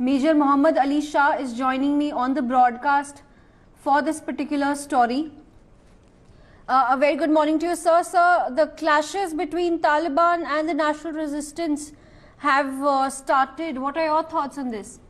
Major Mohammed Ali Shah is joining me on the broadcast for this particular story. A very good morning to you, sir. Sir, the clashes between Taliban and the national resistance have started. What are your thoughts on this?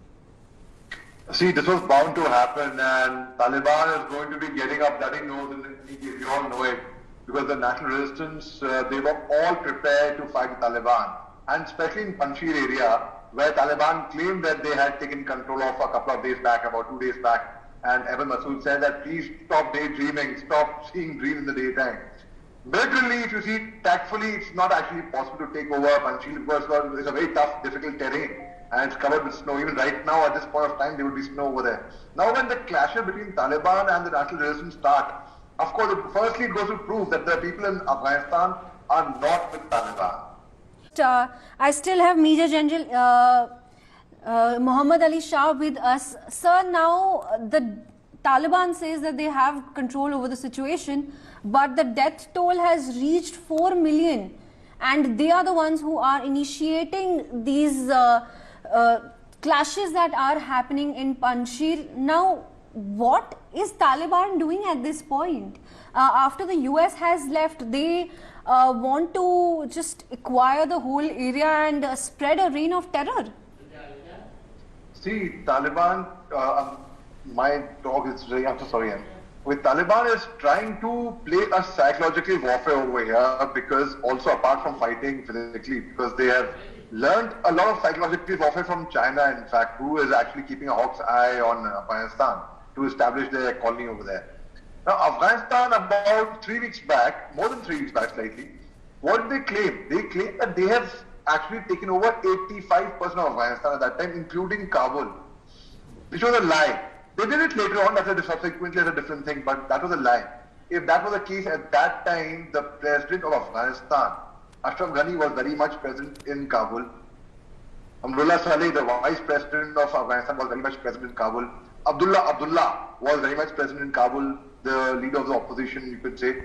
See, this was bound to happen, and Taliban is going to be getting a bloody nose in the you all know it, because the national resistance, they were all prepared to fight the Taliban, and especially in PANJSHIR area, where Taliban claimed that they had taken control of a couple of days back, about 2 days back, and Evan Masood said that please stop daydreaming, stop seeing dreams in the daytime. Militarily, if you see, tactfully, it's not actually possible to take over PANJSHIR because it's a very tough, difficult terrain, and it's covered with snow. Even right now, at this point of time, there will be snow over there. Now, when the clashes between Taliban and the national resistance start, of course, firstly, it goes to prove that the people in Afghanistan are not with Taliban. I still have Major General Mohammed Ali Shah with us. Sir, now the Taliban says that they have control over the situation, but the death toll has reached 4 million, and they are the ones who are initiating these clashes that are happening in PANJSHIR. Now, what is Taliban doing at this point? After the US has left, they want to just acquire the whole area and spread a reign of terror. See, Taliban, my dog is very, I'm so sorry. With Taliban is trying to play a psychological warfare over here, because also apart from fighting physically, because they have learned a lot of psychological warfare from China, in fact, who is actually keeping a hawk's eye on Afghanistan to establish their colony over there. Now, Afghanistan, about 3 weeks back, more than 3 weeks back slightly, what they claim? They claim that they have actually taken over 85% of Afghanistan at that time, including Kabul, which was a lie. They did it later on, subsequently as a different thing, but that was a lie. If that was the case at that time, the president of Afghanistan, Ashraf Ghani, was very much present in Kabul. Amrullah Saleh, the vice president of Afghanistan, was very much present in Kabul. Abdullah was very much present in Kabul, the leader of the opposition, you could say.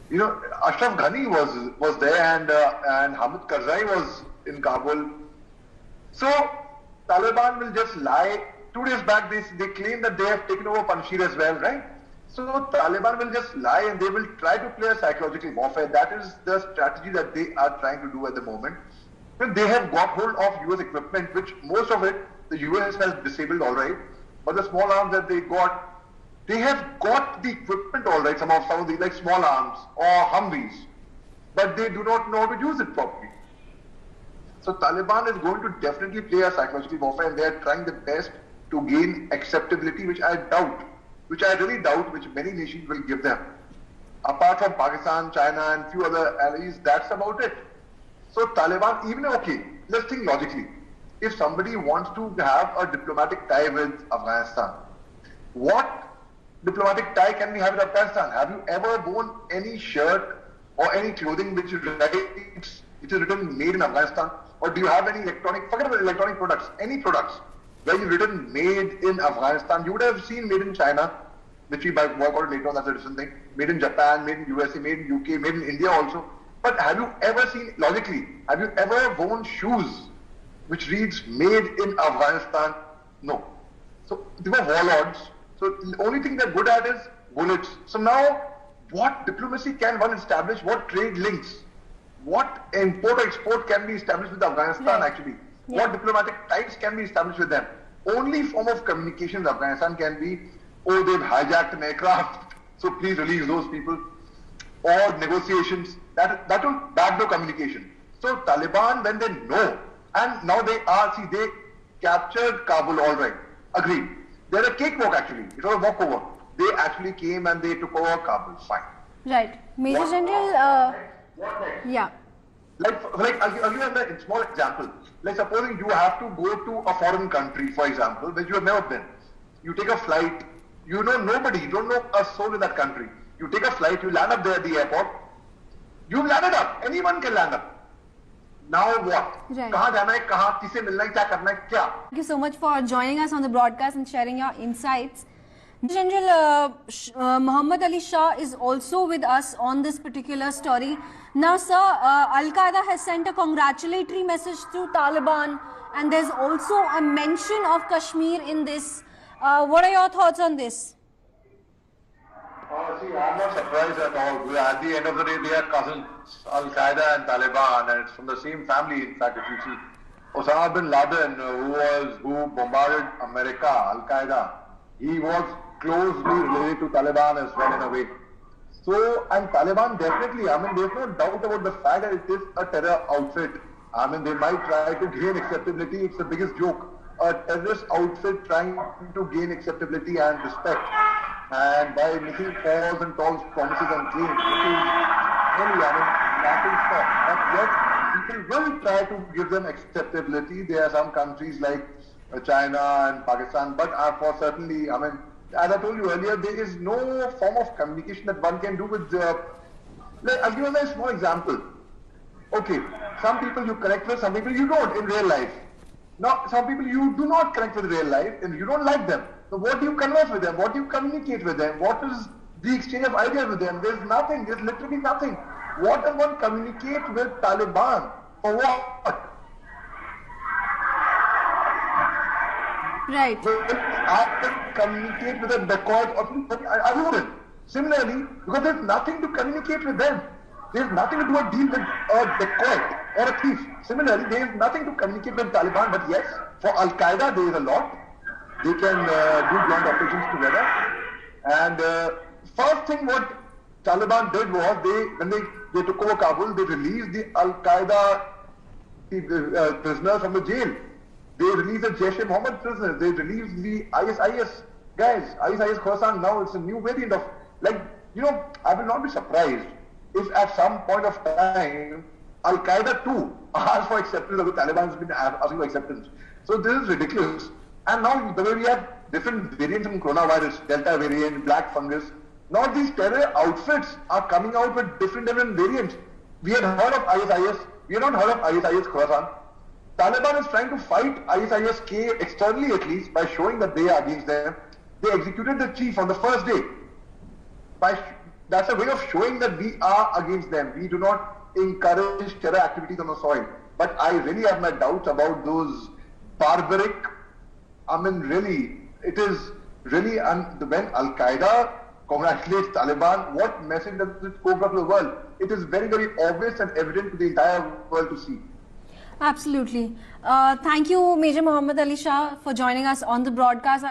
You know, Ashraf Ghani was there, and Hamid Karzai was in Kabul. So Taliban will just lie. 2 days back, they claim that they have taken over PANJSHIR as well, right? So Taliban will just lie, and they will try to play a psychological warfare. That is the strategy that they are trying to do at the moment. But they have got hold of US equipment, which most of it the US has disabled alright. But the small arms that they have got the equipment alright, some of these like small arms or Humvees, but they do not know how to use it properly. So Taliban is going to definitely play a psychological warfare, and they are trying the best to gain acceptability, which I really doubt, which many nations will give them. Apart from Pakistan, China, and few other allies, that's about it. So Taliban, even okay, let's think logically. If somebody wants to have a diplomatic tie with Afghanistan, what diplomatic tie can we have with Afghanistan? Have you ever worn any shirt or any clothing which is written made in Afghanistan? Or do you have any forget about electronic products, any products where you've written made in Afghanistan? You would have seen made in China, which we might work out later on, that's a different thing. Made in Japan, made in USA, made in UK, made in India also. But have you ever seen, logically, have you ever worn shoes which reads made in Afghanistan? No. So they were warlords. So the only thing they're good at is bullets. So now, what diplomacy can one establish? What trade links? What import or export can be established with Afghanistan actually? Yeah. What diplomatic ties can be established with them? Only form of communication with Afghanistan can be, oh, they've hijacked an aircraft, so please release those people. Or negotiations, that will backdoor communication. So Taliban, when they know, and now they captured Kabul, all right, agreed. They're a cakewalk actually, it was a walkover. They actually came and they took over Kabul, fine. Right. Major General, what next? Yeah. Like I'll give you a small example. Like supposing you have to go to a foreign country, for example, which you have never been. You take a flight, you know nobody, you don't know a soul in that country. You take a flight, you land up there at the airport, you landed up, anyone can land up. Now what? Right. Kahan jana hai, kahan, kisse milna hai, kya karna hai, kya? Thank you so much for joining us on the broadcast and sharing your insights. General Mohammed Ali Shah is also with us on this particular story. Now, sir, Al-Qaeda has sent a congratulatory message to Taliban and there's also a mention of Kashmir in this. What are your thoughts on this? See, I'm not surprised at all. At the end of the day, they are cousins, Al-Qaeda and Taliban, and it's from the same family. In fact, if you see, Osama bin Laden, who bombarded America, Al-Qaeda, he was closely related to Taliban as well in a way. So, and Taliban definitely, I mean, there's no doubt about the fact that it is a terror outfit. I mean, they might try to gain acceptability. It's the biggest joke. A terrorist outfit trying to gain acceptability and respect. And by making false and false promises and claims, which is really, I mean, laughing stock. But yet, people will try to give them acceptability. There are some countries like China and Pakistan, but for certainly, I mean, as I told you earlier, there is no form of communication that one can do with like, I'll give you a very small example. Okay, some people you connect with, some people you don't in real life. Now, some people you do not connect with in real life and you don't like them. So what do you converse with them? What do you communicate with them? What is the exchange of ideas with them? There's nothing. There's literally nothing. What does one communicate with Taliban? For what? Right. I can communicate with a dacoit or I wouldn't. Similarly, because there's nothing to communicate with them. There's nothing to do a deal with a dacoit or a thief. Similarly, there is nothing to communicate with Taliban, but yes, for Al-Qaeda there is a lot. They can do joint operations together. And first thing what Taliban did was when they took over Kabul, they released the Al-Qaeda prisoners from the jail. They released the Mohammed prisoners. They released the ISIS guys. ISIS Khorasan. Now it's a new variant of, like, you know, I will not be surprised if at some point of time Al-Qaeda too asks for acceptance, or the Taliban has been asking for acceptance. So this is ridiculous. And now the way we have different variants in coronavirus, Delta variant, black fungus, now these terror outfits are coming out with different variants. We had heard of ISIS, we had not heard of ISIS Khorasan. Taliban is trying to fight ISIS-K externally at least by showing that they are against them. They executed the chief on the first day. That's a way of showing that we are against them. We do not encourage terror activities on the soil. But I really have my doubts about those barbaric, I mean, really, it is really, when Al-Qaeda congratulates Taliban, what message does it go to the world? It is very, very obvious and evident to the entire world to see. Absolutely. Thank you, Major Mohammed Ali Shah, for joining us on the broadcast.